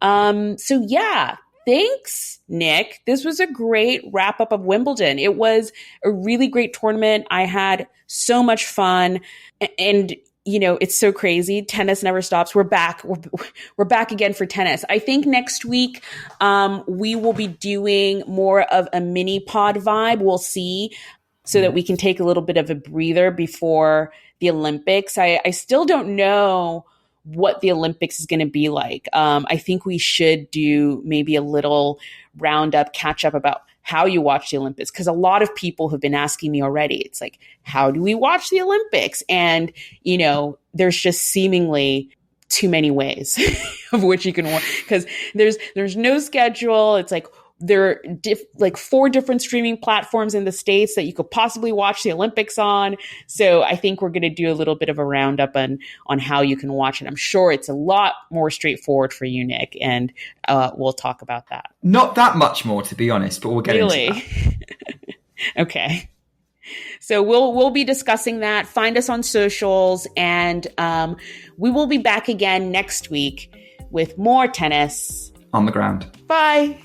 So yeah, thanks, Nick. This was a great wrap up of Wimbledon. It was a really great tournament. I had so much fun, and it's so crazy. Tennis never stops. We're back. We're back again for tennis. I think next week we will be doing more of a mini pod vibe. We'll see, so that we can take a little bit of a breather before the Olympics. I still don't know what the Olympics is going to be like. I think we should do maybe a little roundup, catch up about how you watch the Olympics, because a lot of people have been asking me already. It's like, how do we watch the Olympics? And, there's just seemingly too many ways of which you can watch, because there's no schedule. It's like there are 4 different streaming platforms in the States that you could possibly watch the Olympics on. So I think we're going to do a little bit of a roundup on how you can watch it. I'm sure it's a lot more straightforward for you, Nick, and we'll talk about that. Not that much more, to be honest, but we'll get into that. Okay. So we'll be discussing that. Find us on socials, and we will be back again next week with more tennis on the ground. Bye.